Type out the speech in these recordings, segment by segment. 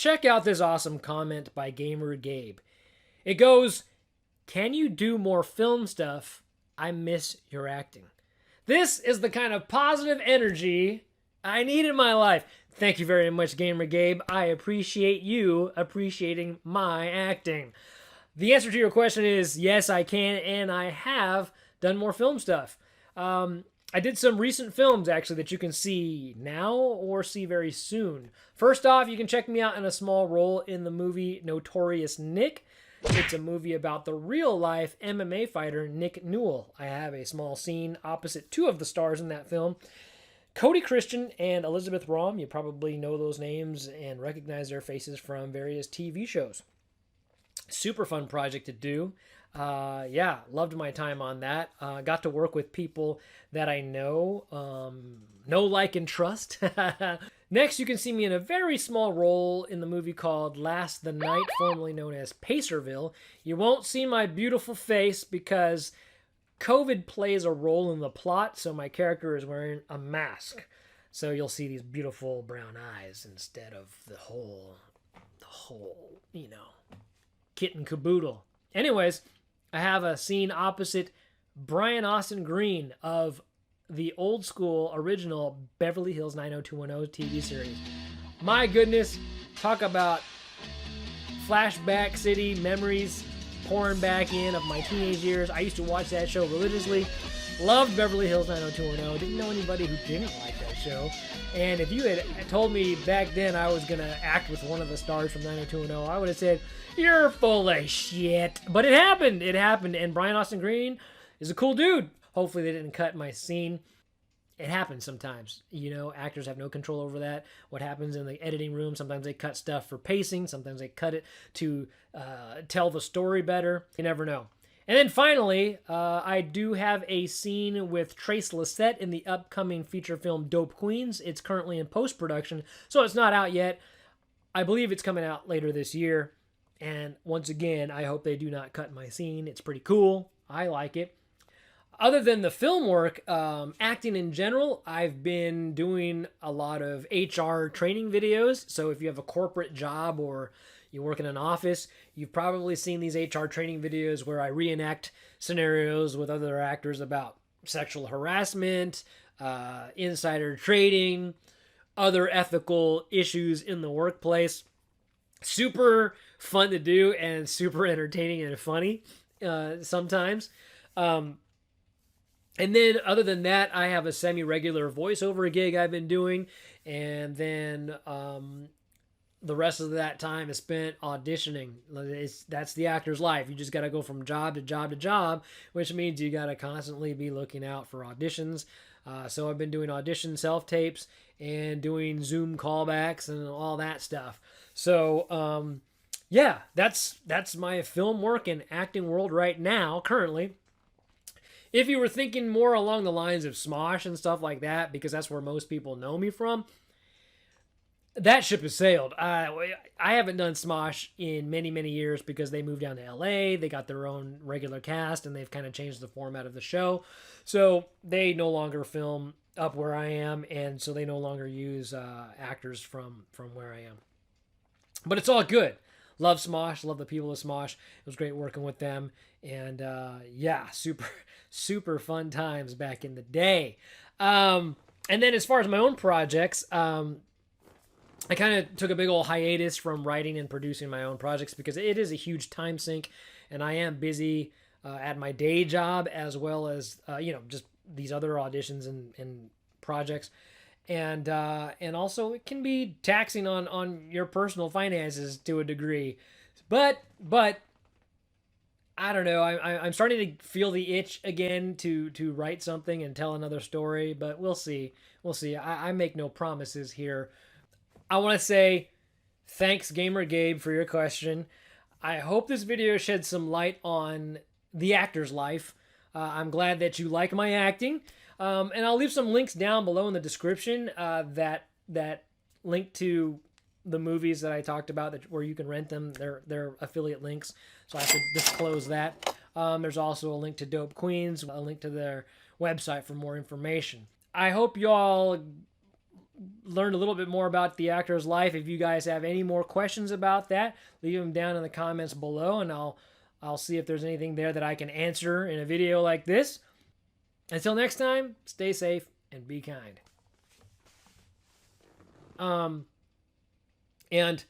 check out this awesome comment by GamerGabe. It goes, "Can you do more film stuff? I miss your acting." This is the kind of positive energy I need in my life. Thank you very much, GamerGabe. I appreciate you appreciating my acting. The answer to your question is yes, I can, and I have done more film stuff. I did some recent films, actually, that you can see now or see very soon. First off, you can check me out in a small role in the movie Notorious Nick. It's a movie about the real-life MMA fighter Nick Newell. I have a small scene opposite two of the stars in that film, Cody Christian and Elizabeth Rom. You probably know those names and recognize their faces from various TV shows. Super fun project to do. Yeah, loved my time on that. Got to work with people that I know, like, and trust. Next, you can see me in a very small role in the movie called Last the Night, formerly known as Pacerville. You won't see my beautiful face because COVID plays a role in the plot, so my character is wearing a mask. So you'll see these beautiful brown eyes instead of the whole, kit and caboodle. Anyways, I have a scene opposite Brian Austin Green of the old school original Beverly Hills 90210 TV series. My goodness, talk about flashback city memories pouring back in of my teenage years. I used to watch that show religiously. Loved Beverly Hills 90210. Didn't know anybody who didn't like that show. And if you had told me back then I was going to act with one of the stars from 90210, I would have said, "You're full of shit." But it happened. It happened. And Brian Austin Green is a cool dude. Hopefully they didn't cut my scene. It happens sometimes. Actors have no control over that. What happens in the editing room, sometimes they cut stuff for pacing. Sometimes they cut it to tell the story better. You never know. And then finally, I do have a scene with Trace Lysette in the upcoming feature film Dope Queens. It's currently in post-production, so it's not out yet. I believe it's coming out later this year. And once again, I hope they do not cut my scene. It's pretty cool. I like it. Other than the film work, acting in general, I've been doing a lot of HR training videos. So if you have a corporate job or you work in an office, you've probably seen these HR training videos where I reenact scenarios with other actors about sexual harassment, insider trading, other ethical issues in the workplace. Super fun to do and super entertaining and funny sometimes. And then other than that, I have a semi-regular voiceover gig I've been doing. And then the rest of that time is spent auditioning. That's the actor's life. You just got to go from job to job to job, which means you got to constantly be looking out for auditions. So I've been doing audition self-tapes and doing Zoom callbacks and all that stuff. So, yeah, that's my film work and acting world right now, currently. If you were thinking more along the lines of Smosh and stuff like that, because that's where most people know me from, that ship has sailed. I haven't done Smosh in many, many years because they moved down to LA. They got their own regular cast, and they've kind of changed the format of the show. So they no longer film up where I am, and so they no longer use actors from where I am. But it's all good. Love Smosh. Love the people of Smosh. It was great working with them. And yeah, super fun times back in the day. And then as far as my own projects, I kind of took a big old hiatus from writing and producing my own projects because it is a huge time sink, and I am busy at my day job as well as just these other auditions and projects, and also it can be taxing on your personal finances to a degree, but I don't know. I'm starting to feel the itch again to write something and tell another story, but we'll see. I make no promises here. I want to say thanks, GamerGabe, for your question. I hope this video shed some light on the actor's life. I'm glad that you like my acting. And I'll leave some links down below in the description that link to the movies that I talked about where you can rent them. They're affiliate links, so I have to disclose that. There's also a link to Dope Queens, a link to their website for more information. I hope you all learned a little bit more about the actor's life. If you guys have any more questions about that, leave them down in the comments below, and I'll see if there's anything there that I can answer in a video like this. Until next time, stay safe and be kind. And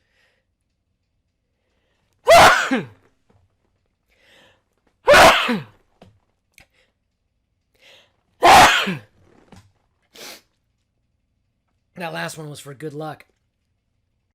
that last one was for good luck.